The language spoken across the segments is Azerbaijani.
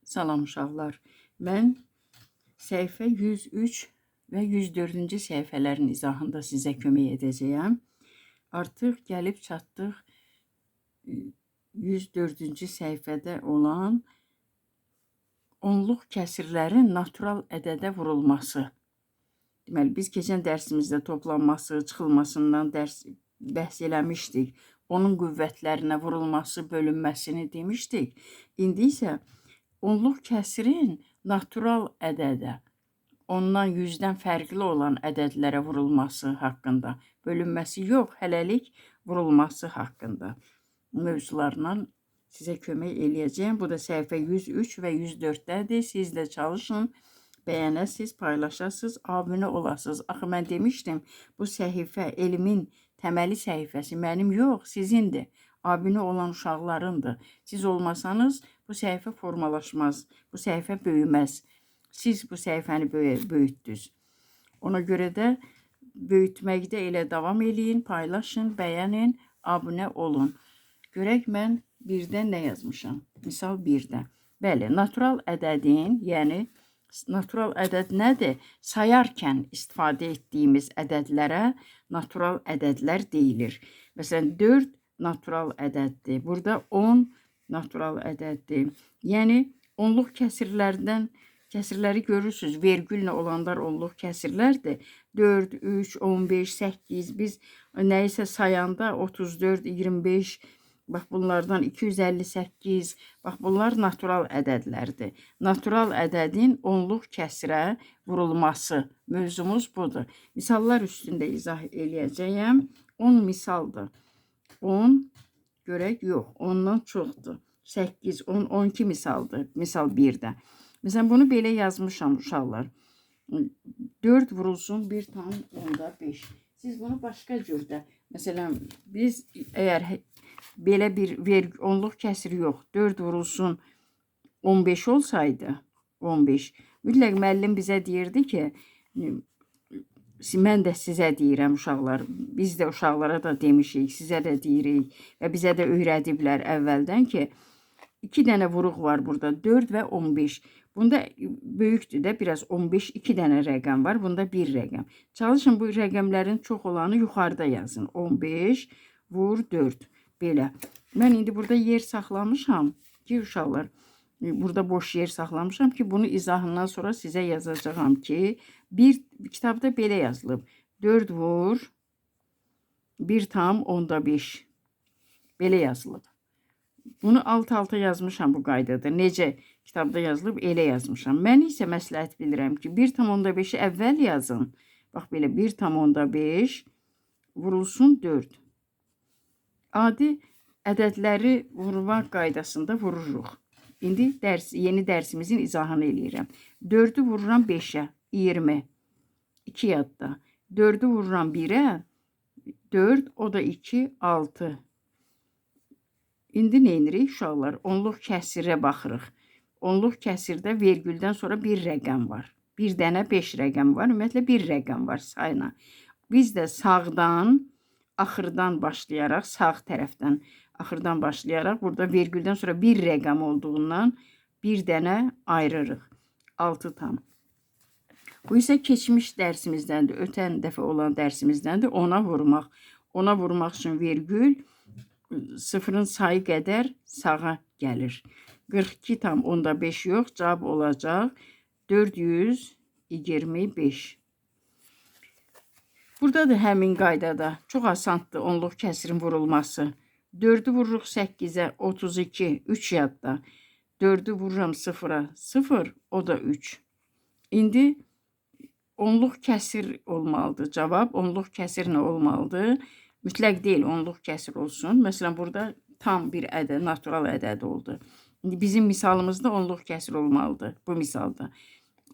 Salam uşaqlar. Mən səhifə 103 və 104-cü səhifələrin izahında sizə kömək edəcəyəm. Artıq gəlib çatdıq 104-cü səhifədə olan onluq kəsirlərin natural ədədə vurulması. Deməli, biz keçən dərsimizdə toplanması, çıxılmasından bəhs eləmişdik. Onun qüvvətlərinə vurulması, bölünməsini demişdik. İndi isə onluq kəsirin natural ədədə, ondan 100-dən fərqli olan ədədlərə vurulması haqqında, bölünməsi yox, hələlik vurulması haqqında mövzularla sizə kömək eləyəcəyəm. Bu da səhifə 103 və 104-dədir. Siz də çalışın, bəyənəsiz, paylaşasız, abunə olasınız. Axı mən demişdim, bu səhifə elmin təməli səhifəsi mənim yox, sizindir. Abunə olan uşaqlarındır. Siz olmasanız bu səhifə formalaşmaz, bu səhifə böyüməz. Siz bu səhifəni böyütdünüz. Ona görə də böyütməkdə elə davam eləyin, paylaşın, bəyənin, abunə olun. Görək mən birdən nə yazmışam? Misal birdə. Bəli, natural ədədin, yəni natural ədəd nədir? Sayarkən istifadə etdiyimiz ədədlərə natural ədədlər deyilir. Məsələn, 4 natural ədəddir. Burada 10 natural ədəddir. Yəni, onluq kəsirləri görürsünüz. Vergüllə olanlar onluq kəsirlərdir. 4, 3, 15, 8, biz nəyisə sayanda 34, 25, bax bunlardan 258, bax bunlar natural ədədlərdir. Natural ədədin onluq kəsirə vurulması mövzumuz budur. Misallar üstündə izah eləyəcəyəm. 10 misaldır. 10, görək, yox, ondan çoxdur. 8, 10, 12 misaldır. Misal 1-də. Məsələn, bunu belə yazmışam uşaqlar. 4 vurulsun 1,5. Siz bunu başqa cürdə. Məsələn, biz əgər belə bir onluq kəsiri yox, 4 vurulsun 15 olsaydı, 15. Mütləq müəllim bizə deyirdi ki, mən də sizə deyirəm uşaqlar, biz də uşaqlara da demişik, sizə də deyirik və bizə də öyrədiblər əvvəldən ki, 2 dənə vuruq var burada, 4 və 15. Bunda böyükdür də, biraz 15, 2 dənə rəqəm var, bunda 1 rəqəm. Çalışın bu rəqəmlərin çox olanı yuxarıda yazın. 15 vur 4, belə. Mən indi burada yer saxlamışam ki, uşaqlar, burada boş yer saxlamışam ki, bunu izahından sonra sizə yazacağam ki, bir kitabda belə yazılıb. 4 vur 1,5. Belə yazılıb. Bunu alt-alta yazmışam bu qaydada. Necə kitabda yazılıb, elə yazmışam. Mən isə məsləhət bilirəm ki, 1,5-i əvvəl yazın. Bax belə 1,5 vurulsun 4. Adi ədədləri vurmaq qaydasında vururuq. İndi yeni dərsimizin izahını eləyirəm. 4'ü vururam 5'ə, 20. 2 yadda. 4'ü vururam 1'ə, 4, o da 2, 6. İndi nə edirik uşaqlar? Onluq kəsirə baxırıq. Onluq kəsirdə vergüldən sonra bir rəqəm var. Bir dənə 5 rəqəm var. Ümumiyyətlə bir rəqəm var sayına. Biz də sağdan, axırdan başlayaraq, sağ tərəfdən axırdan başlayaraq burada vergüldən sonra bir rəqəm olduğundan bir dənə ayırırıq. 6 tam. Bu isə keçmiş dərsimizdəndir. Ötən dəfə olan dərsimizdəndir. Ona vurmaq. Ona vurmaq üçün vergül sıfırın sayı qədər sağa gəlir. 42,5 yox, cavab olacaq 425. Burada da həmin qaydada çox asandır onluq kəsirin vurulması. 4'ü vururuq 8'ə, 32, 3 yadda. 4'ü vururam 0'a, 0, o da 3. İndi onluq kəsir olmalıdır. Cavab onluq kəsir nə olmalıdır? Mütləq deyil onluq kəsir olsun. Məsələn, burada tam bir ədəd, natural ədəd oldu. İndi bizim misalımızda onluq kəsir olmalıdır bu misalda.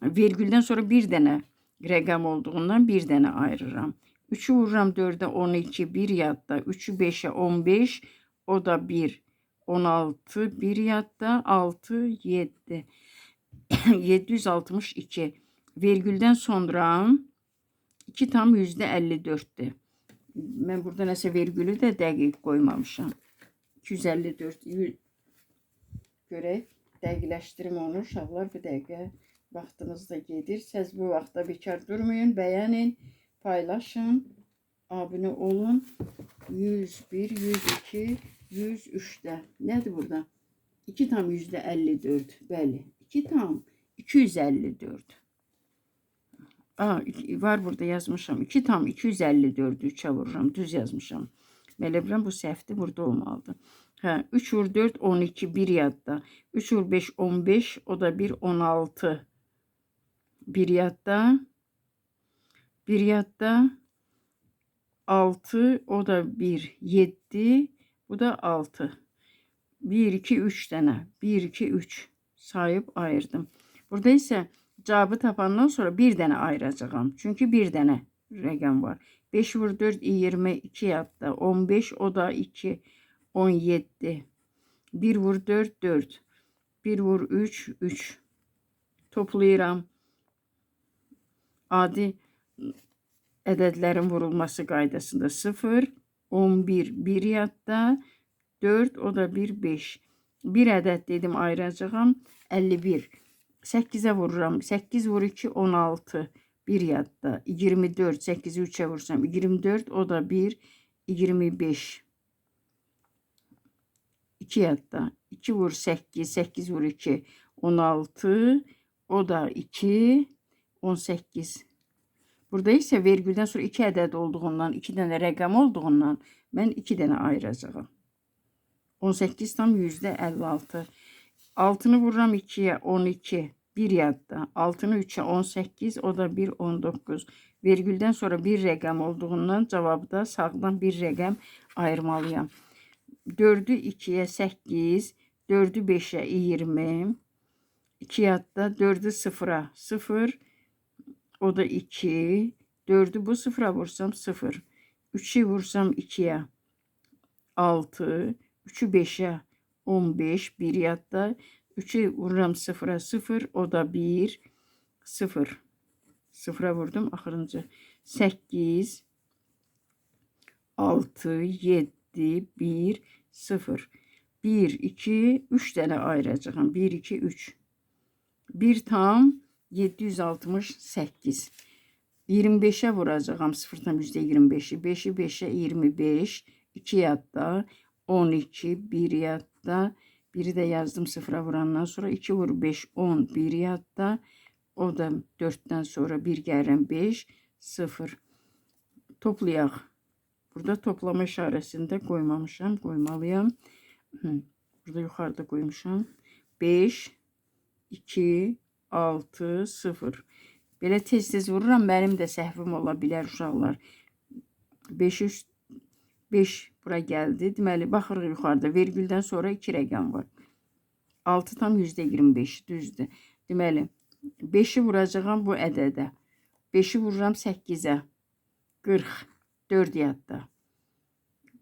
Vergüldən sonra bir dənə rəqəm olduğundan bir dənə ayırıram. 3'ü vururam 4'ə, 12, 1 yadda. 3'ü 5'ə, 15, o da 1. 16, 1 yadda. 6, 7. 762. Vergüldən sonra 2,54'dür. Mən burada nəsə vergülü də dəqiq qoymamışam. 254. Görək. dəqiqləşdirim onu. Uşaqlar, bir dəqiqə vaxtımız da gedir. Siz bu vaxtda bekar durmayın. Bəyənin, paylaşın, abunə olun. 101, 102, 103'də. Nədir burada? 2 tam %54. Bəli. 2 tam 254. Var burada yazmışam. 2 tam 254'ü 3'e vururam. Düz yazmışam. Belə bilirəm, bu səhvdir. Burada olmalıdır. 3 vur 4, 12. 1 yadda. 3 vur 5, 15. O da 1, 16. 1 yadda. 1 yadda. 6. O da 1, 7. Bu da 6. 1, 2, 3 tane. 1, 2, 3 sayıp ayırdım. Burada ise cevabı tapandan sonra bir tane ayıracağım. Çünkü bir tane rəqəm var. 5 vur 4, 22 yaptı. 15, o da 2, 17. 1 vur 4, 4. 1 vur 3, 3. Toplayıram. Adi ədədlərin vurulması qaydasında 0, 11, 1 yadda. 4, o da 1, 5. Bir ədəd dedim ayıracağım. 51. 8'e vururam. 8 vur 2, 16. 1 yadda. 24. 8'i 3'e vursam 24. O da 1, 25. 2 yadda. 2 vur 8. 8 vur 2, 16. O da 2, 18. Burada ise vergülden sonra 2 ədəd olduğundan, 2 dənə rəqəm olduğundan mən 2 dənə ayıracağım. 18 tam %56. 6'nı vururam 2'ye 12. 1 yadda. 6'nı 3'e 18. O da 1, 19. Vergülden sonra bir rəqəm olduğundan cavabda sağdan bir rəqəm ayırmalıyam. 4'ü 2'ye 8. 4'ü 5'e 20. 2 yadda. 4'ü 0'a 0. O da 2. 4'ü bu 0'a vursam 0. 3'ü vursam 2'ye 6. 3'ü 5'e 15. 1 yadda. 3'ü vururam 0'a 0. O da 1. 0. 0'a vurdum. Axırıncı. 8. 6. 7. 1. 0. 1, 2, 3 tane ayıracağım. 1, 2, 3. 1 tam 768. 25'e vuracağım. 0'dan %25'i. 5'i 5'e 25. 2 yadda. 12. 1 yadda. 1'i de yazdım 0'a vurandan sonra. 2 vur 5, 10. 1 yadda. O da 4'ten sonra 1 gəlirəm 5, 0. Toplayaq. Burada toplama işarəsində qoymamışam. Qoymalıyam. Burada yuxarıda qoymuşam. 5, 2, 6, 0. Belə tez-tez vururam. Mənim də səhvim ola bilər uşaqlar. 5 bura gəldi. Deməli, baxırıq yuxarıda. Vergüldən sonra 2 rəqəm var. 6 tam %25 düzdür. Deməli, 5'i vuracağım bu ədədə. 5'i vururam 8'e. 40. 4 yadda.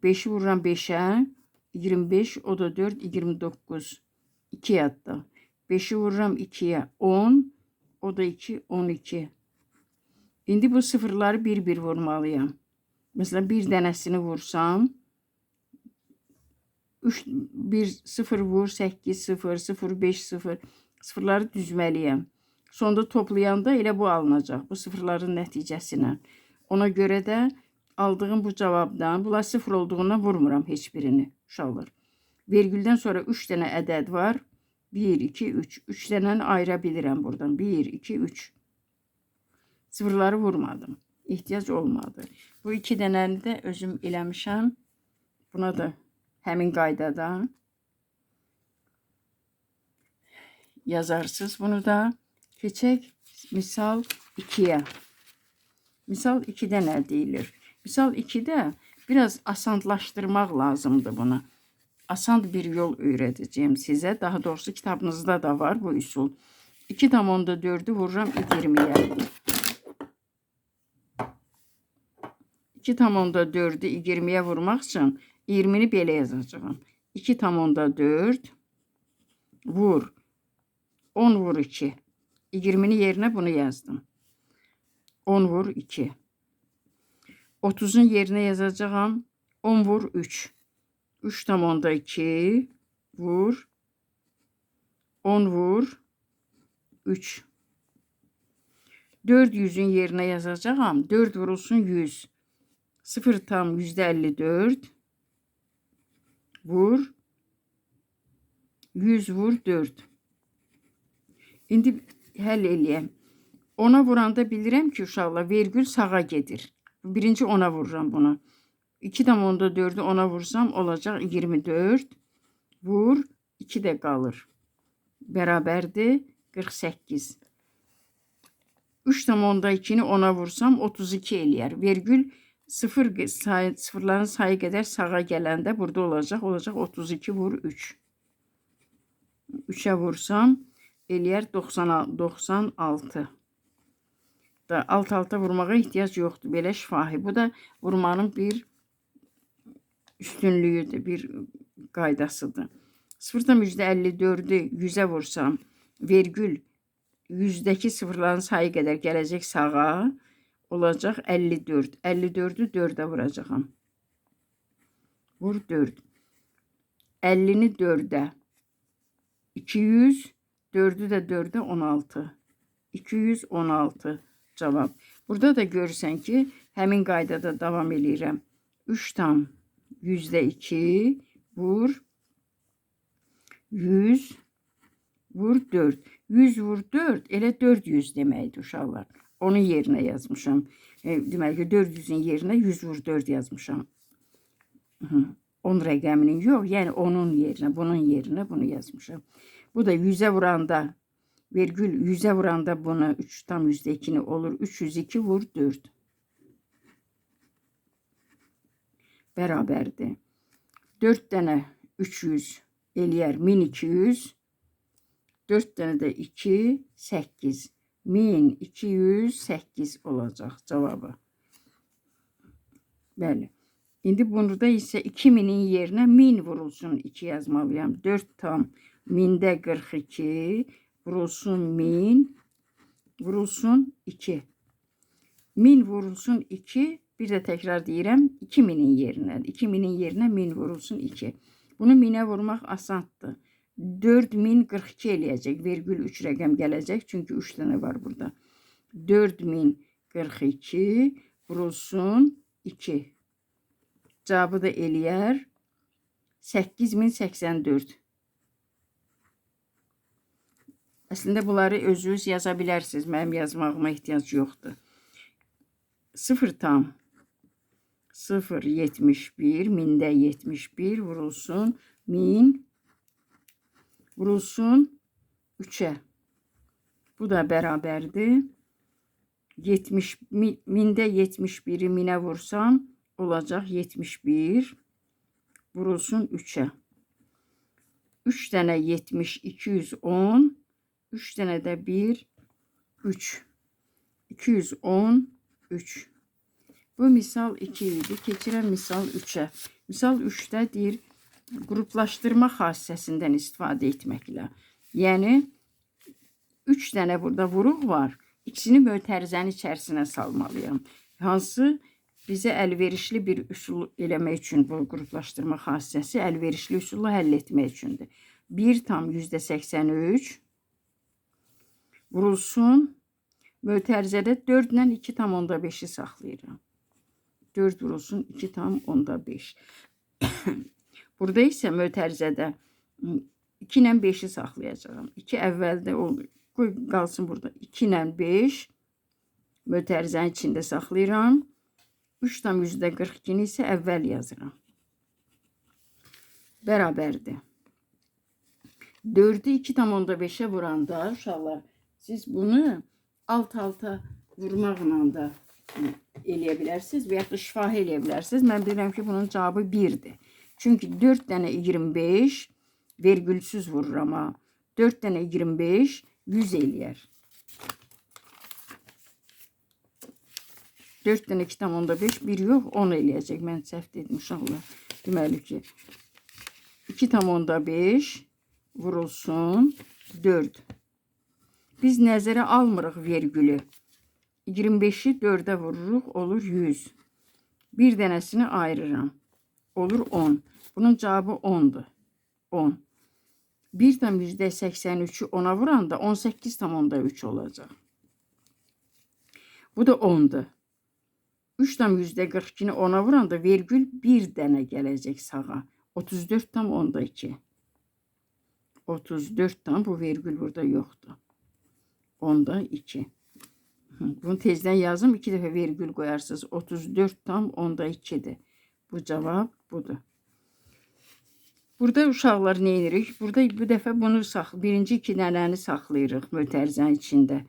5'i vururam 5'e. 25. O da 4. 29. 2 yadda. 5'i vururam 2'ye. 10. O da 2. 12. İndi bu sıfırları bir-bir vurmalıyam. Mesela bir dənəsini vursam. 3, 1, 0 vur. 8, 0, 0, 5, 0. Sıfırları düzməliyəm. Sonda toplayanda elə bu alınacaq. Bu sıfırların nəticəsinə. Ona görə də aldığım bu cavabdan, bunlar sıfır olduğundan vurmuram heç birini uşaqlar. Vergüldən sonra 3 dənə ədəd var. 1, 2, 3. 3 dənəni ayıra bilirəm buradan. 1, 2, 3. Sıfırları vurmadım. İhtiyac olmadı. Bu 2 dənəni də özüm eləmişəm. Buna da həmin qaydada yazarsınız. Bunu da keçək misal 2'ye. Misal 2'də nə deyilir? Misal 2'də biraz asanlaşdırmaq lazımdır bunu. Asan bir yol öyrədəcəyim sizə. Daha doğrusu kitabınızda da var bu üsul. 2 tam onda 4'ü vururam 20'ye. 2 tam onda 4'ü 20'ye vurmaq üçün 20'ni belə yazacağım. 2 tam onda 4 vur. 10 vur 2. 20'nin yerine bunu yazdım. 10 vur 2. 30'un yerine yazacağım. 10 vur 3. 3 tam onda 2 vur 10 vur 3. 400'ün yerine yazacağım. 4 vurulsun 100. 0 tam %54 vur 100 vur 4. İndi həll eləyəm. 10'a vuranda bilirəm ki, uşaqlar vergül sağa gedir. Birinci 10'a vururam bunu. 2 tam onda 4'ü 10'a vursam olacaq 24. Vur 2 də qalır. Bərabərdir 48. 3 tam onda 2'ni 10'a vursam 32 eləyər. Vergül sıfırların sayı qədər sağa gələndə burada olacaq. Olacaq 32 vur 3. 3'e vursam eləyər 96. Da alt-alta vurmağa ehtiyac yoxdur. Belə şifahi. Bu da vurmanın bir üstünlüyüdür, bir qaydasıdır. 0,54'ü 100'e vursam, vergül 100'dəki sıfırların sayı qədər gələcək sağa, olacaq 54. 54'ü 4'e vuracağım. Vur 4. 50'ni 4'e. 200, 4'ü də 4'e 16. 216 cavab. Burada da görürsən ki, həmin qaydada davam eləyirəm. 3 tam %2 vur 100 vur 4. 100 vur 4 elə 400 deməkdir uşaqlar. Onun yerine yazmışam. Demək ki 400'ün yerine 100 vur 4 yazmışam. 10 rəqəminin yox, yəni onun yerine, bunun yerine bunu yazmışam. Bu da 100'e vuranda, vergül 100'e vuranda buna 3 tam %2'ni olur. 302 vur 4. Bərabərdir. 4 dənə 300 eləyər 1200. 4 dənə də 2, 8. 1208 olacaq cavabı. Bəli. İndi burada isə 2000'in yerine 1000 vurulsun 2 yazmalıyam. 4 tam 1000'də 42 vurulsun 1000 vurulsun 2. 1000 vurulsun 2. Bir de tekrar deyirəm 2000'in yerine. 2000'in yerine 1000 vurulsun 2. Bunu 1000'e vurmaq asandır. 4042 eləyəcək. Vergül 3 rəqəm gələcək. Çünki 3 dənə var burada. 4042 vurulsun 2. Cavabı da eləyər 8084. Əslində bunları özünüz yaza bilərsiniz. Mənim yazmağıma ehtiyac yoxdur. 0 tam 0,71 1000'də 71 vurulsun 1000 vurulsun 3'e. Bu da bərabərdir. 1000'də 71'i 1000'e vursam olacaq 71 vurulsun 3'e. 3 dənə 70 210. 3 dənə də 1 3. 213. Bu misal 2 idi. Keçirəm misal 3'e. Misal 3'də deyir qruplaşdırma xassəsindən istifadə etməklə. Yəni 3 dənə burada vuruq var. İkisini mötərizənin içərisinə salmalıyam. Hansı bizə əlverişli bir üsul eləmək üçün bu qruplaşdırma xassəsi əlverişli üsulla həll etmək üçündür. 1 tam %83 vurulsun. Mötərizədə 4 ilə 2 tam onda 5'i saxlayıram. 4 vurulsun 2 tam onda 5. Burada isə mötərizədə 2 ilə 5'i saxlayacağım. 2 əvvəldə olur. Qoy qalsın burada. 2 ilə 5 mötərizənin içində saxlayıram. 3 tam %42'ni isə əvvəl yazıram. Bərabərdir. 4'ü 2 tam onda 5'e vuranda uşaqlar siz bunu alt-alta vurmaqla da eləyə bilərsiniz və ya da şifahi eləyə bilərsiniz. Mən bilirəm ki, bunun cavabı 1'dir. Çünki 4 dənə 25 vergülsüz vururam ha. 4 dənə 25 100 eləyər. 4 dənə 2 tam onda 5 1 yox 10 eləyəcək. Mən səhv dedim uşaqlar. Deməli ki 2 tam onda 5 vurulsun 4. Biz nəzərə almırıq vergülü. 25'i 4'e vururuq olur 100. Bir dənəsini ayırıram. Olur 10. Bunun cevabı 10'dur. 10. 1 tam %83'ü 10'a vuranda 18 tam onda 3 olacaq. Bu da 10'dur. 3 tam %42'ni 10'a vuranda vergül bir dənə gələcək sağa. 34 tam onda 2. 34 tam, bu vergül burada yoxdur. Onda 2. Bunu tezdən yazım. 2 dəfə vergül qoyarsınız. 34 tam onda 2'dir. Bu cavab budur. Burada uşaqlar nə edirik? Burada bu dəfə bunu birinci 2 dənəni saxlayırıq mötərizənin içində.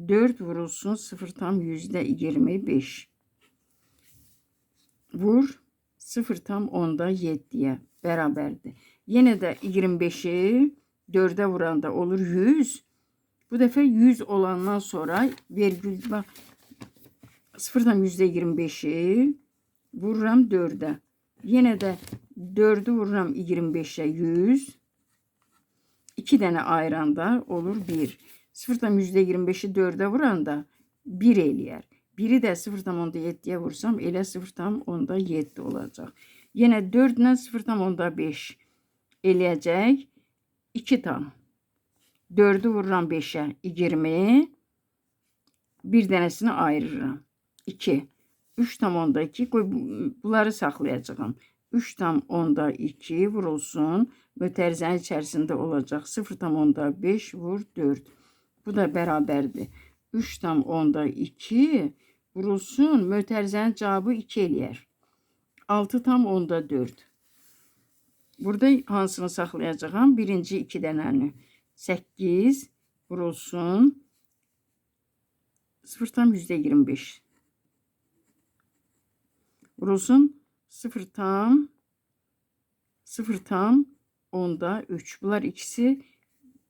4 vurulsun 0 tam %25. Vur 0 tam onda 7'ye bərabərdir. Yenə də 25'i 4'e vuranda olur 100. Bu dəfə 100 olandan sonra vergül bak 0 tam %25'i vururam 4'e. Yenə də 4'ü vururam 25'e 100. 2 dənə ayıranda olur 1. 0 tam %25'i 4'e vuranda 1 eləyər. 1'i də 0 tam onda 7'ye vursam elə 0 tam onda 7 olacaq. Yenə 4 ilə 0 tam onda 5 eləyəcək 2 tam. 4'ü vururam 5'e 20. Bir dənəsini ayırıram. 2. 3 tam onda 2. Bunları saxlayacağım. 3 tam onda 2 vurulsun. Mötərizənin içərisində olacaq. 0 tam onda 5 vur 4. Bu da bərabərdir. 3 tam onda 2 vurulsun. Mötərizənin cavabı 2 eləyər. 6 tam onda 4. Burada hansını saxlayacağım? Birinci 2 dənəni. 8 vurulsun. 0 tam %25. Vurulsun 0 tam onda 3. Bunlar ikisi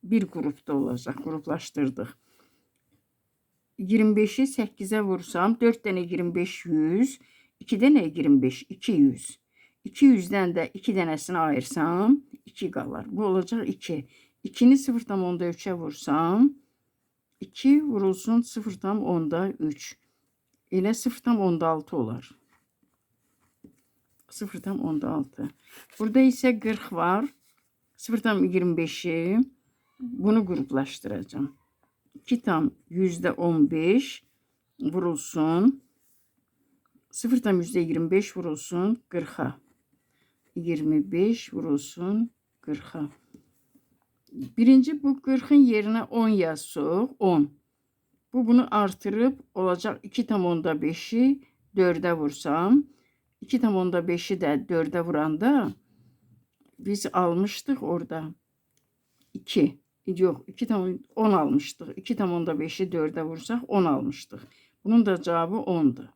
bir grupta olacaq. Gruplaşdırdıq. 25'i 8'e vursam 4 tane 25 100. 2 tane 25 200. 200'den de 2 tanesini ayırsam 2 qalar. Bu olacaq 2. 2'ni 0 tam onda 3'e vursam 2 vurulsun 0 tam onda 3. Elə 0 tam onda 6 olar. 0 tam onda 6. Burada ise 40 var. 0 tam 25'i bunu gruplaştıracağım. 2 tam %15 vurulsun. 0 tam %25 vurulsun 40'a. 25 vurulsun 40'a. Birinci bu 40'ın yerine 10 yazsaq 10. Bunu artırıp olacak 2 tam onda 5'i 4'e vursam. 2 tam onda 5'i de 4'e vuranda biz almıştık orada 2. Yok 2 tam 10 almıştık. 2 tam onda 5'i 4'e vursak 10 almıştık. Bunun da cevabı 10'du.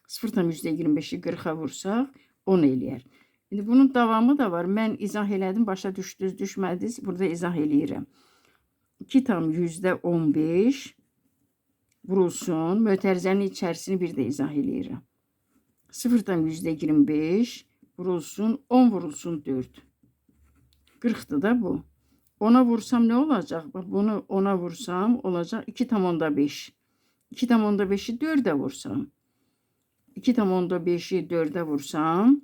0 tam %25'i 40'a vursaq 10 eləyər. Şimdi bunun davamı da var. Mən izah elədim. Başa düşdünüz, düşmədiniz. Burada izah eləyirəm. 2 tam %15 vurulsun. Mötərizənin içərisini bir də izah eləyirəm. 0 tam %25 vurulsun. 10 vurulsun 4. 40'dı da bu. 10'a vursam ne olacak? Bak bunu 10'a vursam olacak 2 tam onda 5. 2 tam onda 5'i 4'e vursam. 2 tam onda 5'i 4'e vursam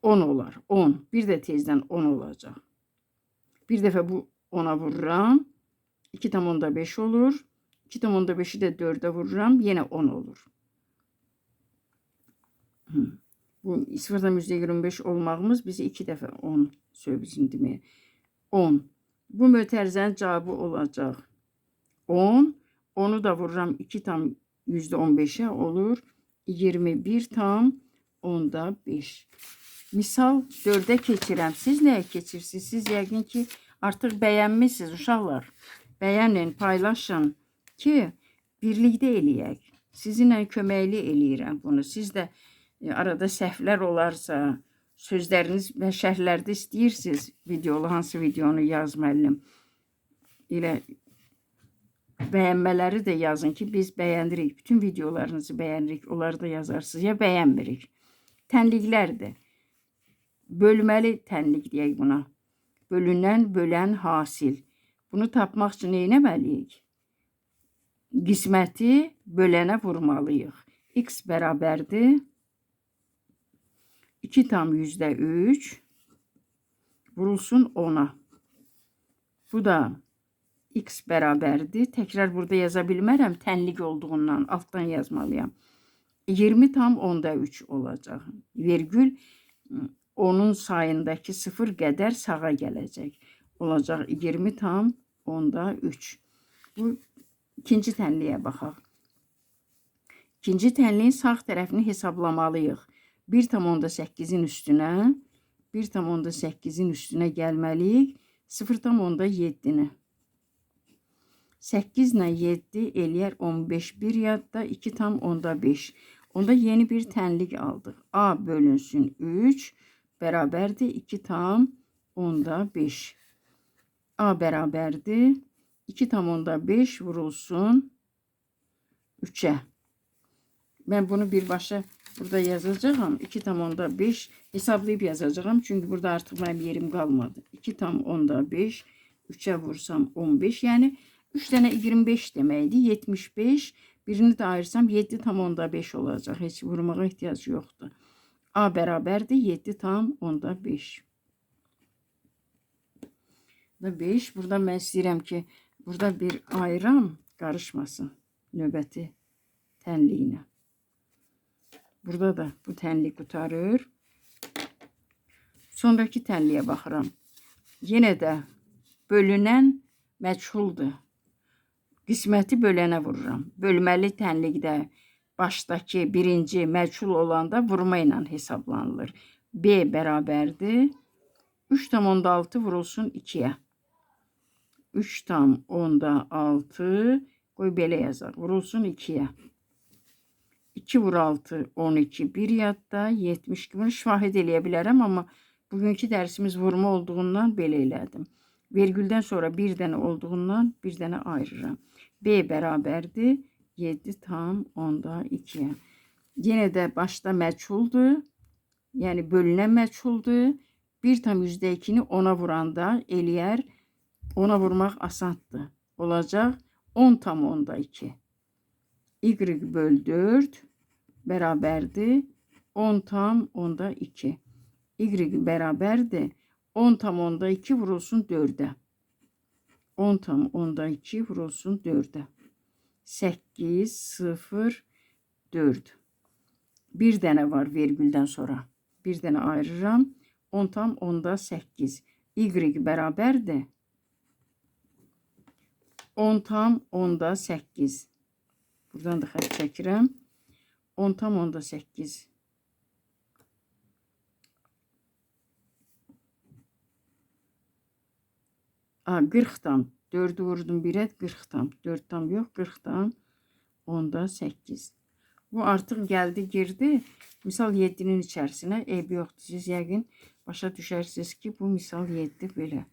10 olar. 10. Bir de tezden 10 olacak. Bir defa bu 10'a vururam. 2 tam onda 5 olur. 2 tam onda 5'i de 4'e vururam. Yine 10 olur. Bu 0 tam %25 olmağımız bizi 2 defa 10 söyleyeyim demeye. 10. Bu mötərizənin cavabı olacaq 10. Onu da vururam 2 tam %15'e olur. 21 tam onda 5. Misal 4'e keçirəm. Siz nəyə keçirsiniz? Siz yəqin ki artıq bəyənmişsiniz uşaqlar. Bəyənin, paylaşın ki birlikdə eləyək. Sizinlə köməkli eləyirəm bunu. Siz də arada səhvlər olarsa, sözləriniz və şərhlərdə istəyirsiniz videolu, hansı videonu yaz müəllim. Elə bəyənmələri də yazın ki biz bəyənirik. Bütün videolarınızı bəyənirik. Onları da yazarsınız ya bəyənmirik. Tənliklərdir. Bölməli tənlik deyək buna. Bölünən, bölən, hasil. Bunu tapmaq üçün nə etməliyik? Qisməti bölənə vurmalıyıq. X bərabərdir 2 tam %3 vurulsun 10'a. Bu da x bərabərdir. Təkrar burada yaza bilmərəm, tənlik olduğundan altdan yazmalıyam. 20 tam onda 3 olacaq. Virgül onun sayındakı 0 qədər sağa gələcək. Olacaq 20 tam onda 3. Bu ikinci tənliyə baxaq. İkinci tənliyin sağ tərəfini hesablamalıyıq. 1 tam onda 8-in üstünə 1 tam onda 8-in üstünə gəlməliyik. 0 tam onda 7-ni. 8 ilə 7 eləyər 15. Bir yadda 2 tam onda 5. Onda yeni bir tənlik aldıq. A bölünsün 3 bərabərdir 2 tam onda 5. A bərabərdir 2 tam onda 5 vurulsun 3'e. Ben bunu birbaşa burada yazacağım. 2 tam onda 5 hesaplayıp yazacağım. Çünkü burada artık benim yerim kalmadı. 2 tam onda 5 3'e vursam 15. Yani 3 tane 25 deməkdir. 75. Birini de ayırsam 7 tam onda 5 olacak. Hiç vurmağa ihtiyaç yoktu. A bərabərdir 7 tam onda 5. Da 5. Burada mən istəyirəm ki, burada bir ayıram qarışmasın növbəti tənliyinə. Burada da bu tənlik qutarır. Sonraki tənliyə baxıram. Yenə də bölünən məchuldur. Qisməti bölənə vururam. Bölməli tənlikdə başdakı birinci məchul olanda vurma ilə hesablanılır. B bərabərdir 3 tam onda 6 vurulsun 2'ye. 3 tam onda 6 qoy belə yazaq. Vurulsun 2'ye. 2 vur 6 12 bir yadda 70 kimi şahid eləyə bilərəm, amma bugünkü dərsimiz vurma olduğundan belə elədim. Vergüldən sonra bir dənə olduğundan bir dənə ayırıram. B bərabərdir 7 tam onda 2'ye. Yenə də başda məchuldur. Yəni bölünən məchuldur. 1 tam %2'ni 10'a vuranda eləyər. 10'a vurmaq asandır. Olacaq 10 tam onda 2. Y böl 4 bərabərdir 10 tam onda 2. Y bərabərdir 10 tam onda 2 vurulsun 4'e. 10 tam onda 2 vurulsun 4'e. 8, 0, 4. Bir dənə var vergüldən sonra. Bir dənə ayırıram. 10 tam onda 8. Y bərabərdir 10 tam onda 8. Buradan da xətt çəkirəm. 10 tam onda 8. A 40 tam. 4'ü vurdum 1'e 40 tam. 4 tam yok 40 tam onda 8. Bu artık geldi girdi. Misal 7'nin içerisine eybi yoktu. Siz yəqin başa düşərsiniz ki bu misal 7 böyle.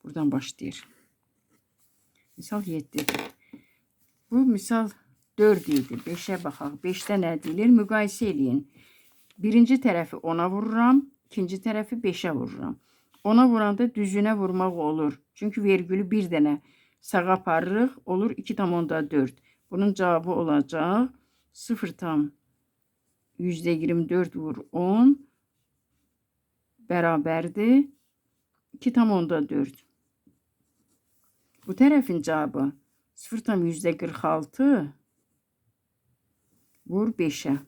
Buradan başlayır. Misal 7. Bu misal 4 idi. 5'e baxaq. 5'də nə deyilir? Müqayisə eləyin. Birinci tərəfi 10'a vururam. İkinci tərəfi 5'e vururam. 10'a vuranda düzünə vurmaq olur. Çünkü vergülü bir dənə sağa aparırıq. Olur 2 tam onda 4. Bunun cevabı olacaq 0 tam %24 vur 10 bərabərdir 2 tam onda 4. Bu tərəfin cevabı 0 tam %46 vur 5'e.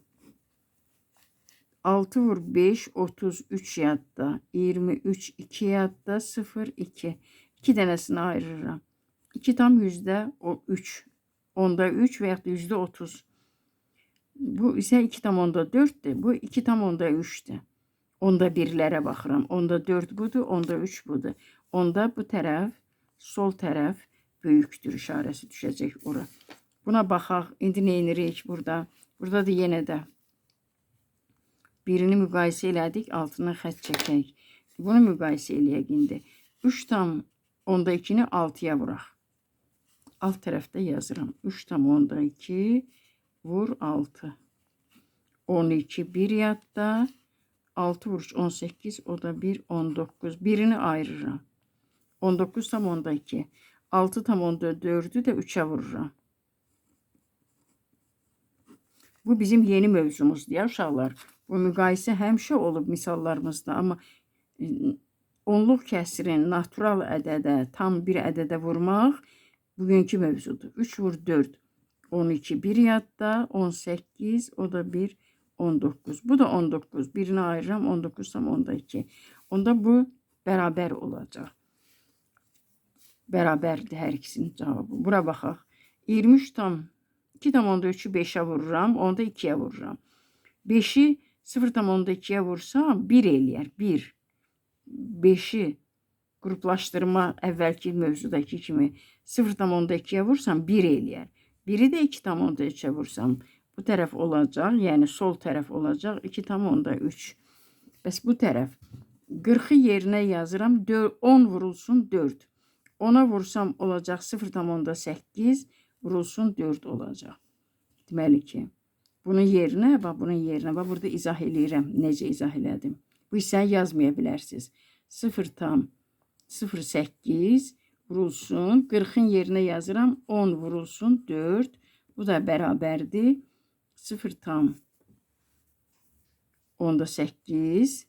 6 vur 5 33 yadda 23 2 yadda 0 2. 2 dənəsini ayırıram. 2 tam %3. Onda 3 veya %30. Bu ise 2 tam onda 4'tür. Bu 2 tam onda 3'tür. Onda birlərə baxıram. Onda 4 budur, onda 3 budur. Onda bu tərəf, sol tərəf böyükdür işarəsi düşəcək ora. Buna baxaq. İndi nə edirik burada? Burada da yenə də birini müqayisə elədik, altına xətt çəkək. Bunu müqayisə eləyək indi. 3 tam onda 2'ni 6'ya vuraq. Alt tərəfdə yazıram. 3 tam onda 2 vur 6. 12 bir yadda 6 vuruş 18 o da 1 19. Birini ayırıram. 19 tam onda 2. 6 tam onda 4'ü de 3'e vururam. Bu bizim yeni mövzumuzdur ya uşaqlar. Bu müqayisə həmişə olub misallarımızda, amma onluq kəsirin natural ədədə, tam bir ədədə vurmaq bugünkü mövzudur. 3 vur 4, 12, 1 yadda, 18, o da 1, 19. Bu da 19. Birini ayırıram, 19 tam onda 2. Onda bu bərabər olacaq. Bərabərdir hər ikisinin cavabı. Bura baxaq. 23 tam 2 tam onda 3'ü 5'e vururam, onda 2'ye vururam. 5'i 0 tam onda 2'ye vursam 1 eləyər. 1. 5'i qruplaşdırma əvvəlki mövzudakı kimi 0 tam onda 2'ye vursam 1 eləyər. 1'i də 2 tam onda 3'e vursam bu tərəf olacaq, yəni sol tərəf olacaq 2 tam onda 3. Bəs bu tərəf 40'ı yerinə yazıram, 10 vurulsun 4. 10'a vursam olacaq 0 tam onda 8, vurulsun 4 olacaq. Deməli ki, bunun yerinə, bax bunun yerinə, bax burada izah eləyirəm, necə izah elədim. Bu hissəni yazmaya bilərsiniz. 0 tam 0,8 vurulsun, 40'ın yerinə yazıram, 10 vurulsun 4. Bu da bərabərdir. 0 tam onda 8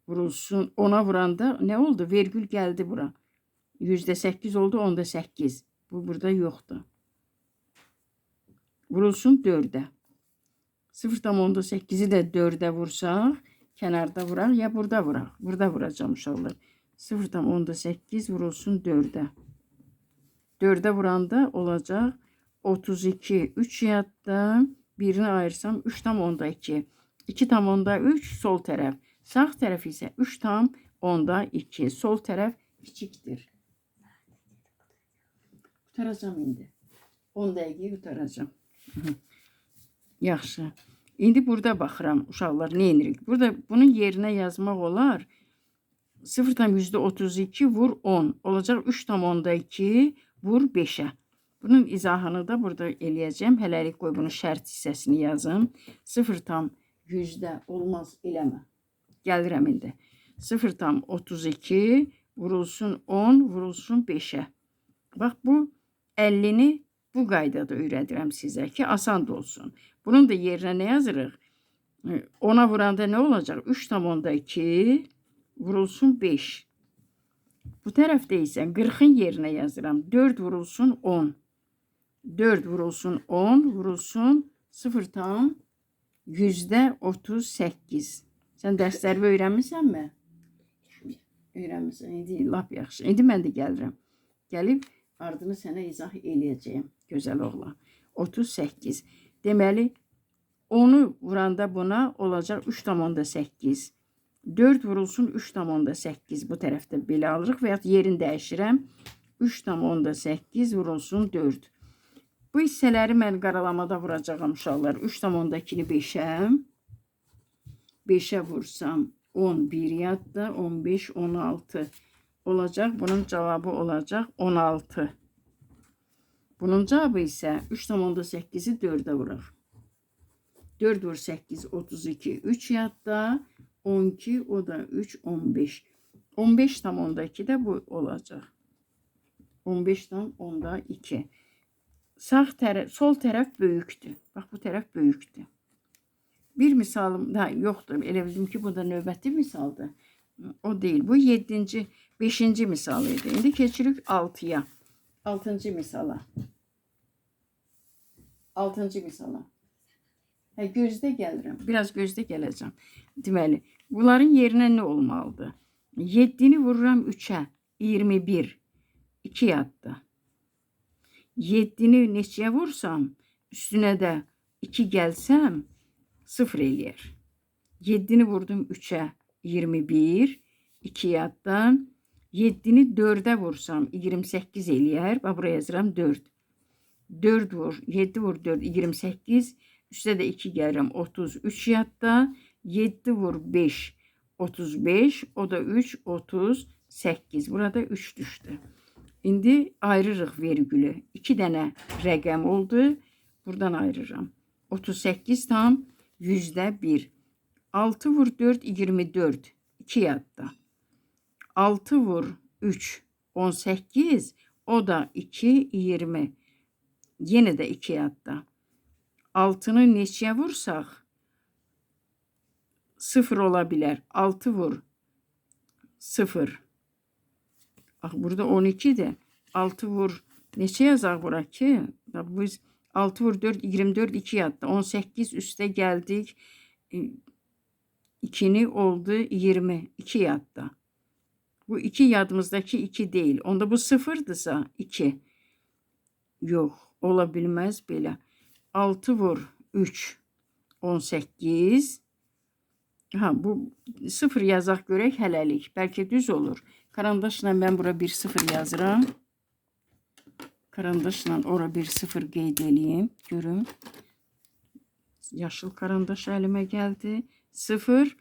vurulsun. 10'a vuranda ne oldu? Vergül geldi bura. %8 oldu, onda 8. Bu burada yoxdur. Vurulsun 4'e. 0 tam onda 8'i də 4'e vursaq, kənarda vuraq ya burada vuraq. Burada vuracağım uşaqlar. 0 tam onda 8 vurulsun 4'e. 4'e vuranda olacaq 32. 3 yadda birini ayırsam 3 tam onda 2. 2 tam onda 3 sol tərəf. Sağ tərəf isə 3 tam onda 2. Sol tərəf kiçikdir. Qutaracağım indi. 10 dəqiqəyə qutaracağım. Yaxşı. İndi burada baxıram uşaqlar, nə edirik? Burada bunun yerinə yazmaq olar. 0 tam %32 vur 10. Olacaq 3 tam onda 2 vur 5'e. Bunun izahını da burada eləyəcəm. Hələlik qoy bunun şərt hissəsini yazım. 0 tam yüzdə olmaz eləmə. Gəlirəm indi. 0 tam 32 vurulsun 10 vurulsun 5'e. Bax bu 50'ni bu qaydada öyrədirəm sizə ki, asan da olsun. Bunun da yerinə nə yazırıq? 10'a vuranda nə olacaq? 3 tam onda 2 vurulsun 5. Bu tərəfdə isə 40'ın yerinə yazıram. 4 vurulsun 10. 4 vurulsun 10 vurulsun 0 tam %38. Sən dərsləri öyrənmisənmi? Öyrənmisən. İndi lap yaxşı. İndi mən də gəlirəm. Gəlib ardını sənə izah eləyəcəyim. Gözəl oğlan. 38. Deməli, 10'u vuranda buna olacaq 3 tam onda 8. 4 vurulsun 3 tam onda 8. Bu tərəfdə belə alırıq və ya yerini dəyişirəm. 3 tam onda 8 vurulsun 4. Bu hissələri mən qaralamada vuracağım uşaqlar. 3 tam onda 2'ni 5'e. 5'e vursam 11 yadda 15, 16 olacaq. Bunun cavabı olacaq 16. Bunun cavabı isə 3 tam onda 8'i 4'e vuraq. 4 vur 8, 32, 3 yadda 12, o da 3, 15. 15 tam onda 2 de bu olacaq. 15 tam onda 2. Sağ tərəf, sol tərəf böyükdür. Bax bu tərəf böyükdür. Bir misalım da yoxdur. Elə bildim ki, bu da növbəti misaldır. O deyil. Bu 7-ci, 5-ci misal idi. İndi keçirik 6'ya. 6-cı misala. 6-cı misala. Hə, gözdə gəlirəm. Biraz gözdə gələcəm. Deməli, bunların yerinə nə olmalıdır? 7'ni vururam 3'e. 21. 2 yadda. 7'ni neçəyə vursam, üstünə də 2 gəlsəm, 0 eləyər. 7'ni vurdum 3'e. 21. 2 yaddan. 7'ni 4'e vursam 28 eləyər. Bax, buraya yazıram 4. 4 vur. 7 vur 4. 28. Üstə də 2 gəlirəm. 33 yadda. 7 vur 5. 35. O da 3. 38. Burada 3 düşdü. İndi ayırırıq vergülü. 2 dənə rəqəm oldu. Buradan ayırıram. 38 tam %1. 6 vur 4. 24. 2 yadda. 6 vur 3. 18. O da 2. 20. Yenə də 2 yadda. 6'nı neçəyə vursaq 0 ola bilər. 6 vur 0. Bak burada 12'dir. 6 vur. Neçə yazaq bura ki? Biz 6 vur 4, 24, 2 yadda. 18 üste geldik. 2'ni oldu 20. 2 yadda. Bu 2 yadımızdaki 2 değil. Onda bu 0'dırsa 2. Yok. Ola bilmez belə. 6 vur 3. 18. Ha, bu 0 yazaq görək hələlik. Bəlkə düz olur. Karandaşla ben bura bir 0 yazıram. Karandaşla ora bir 0 qeyd eləyim. Görün. Yaşıl karandaş elime geldi. 0.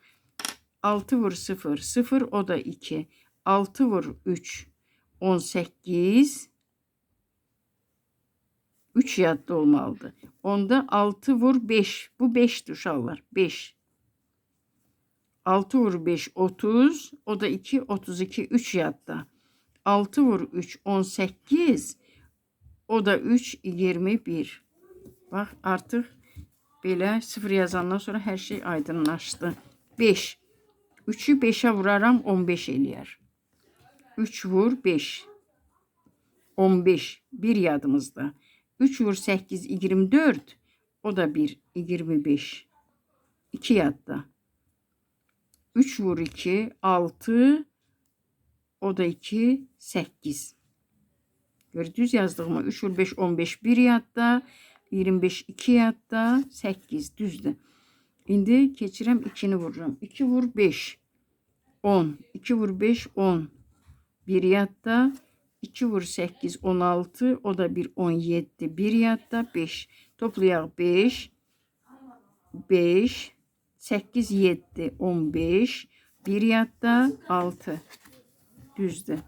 6 vur 0. 0 o da 2. 6 vur 3. 18. 3 yadda olmalıdır. Onda 6 vur 5. Bu 5'dir uşaqlar. 5. 6 vur 5 30. O da 2 32. 3 yadda. 6 vur 3 18. O da 3 21. Bak artık belə 0 yazandan sonra her şey aydınlaşdı. 5. 3'ü 5'e vuraram 15 eləyər. 3 vur 5. 15. Bir yadımızda. 3 vur 8 24. O da 1 25. 2 yadda. 3 vur 2 6. O da 2 8. Gör düz yazdığıma 3 vur 5 15 bir yadda. 25 2 yadda. 8 düzdür. İndi keçirəm 2'ni vururam. 2 vur 5 10. 2 vur 5 10. Bir yadda. 2 vur 8 16. O da bir 17. Bir yadda 5. Toplayaq 5. 5. 8 7 15. Bir yadda 6. Düzdür.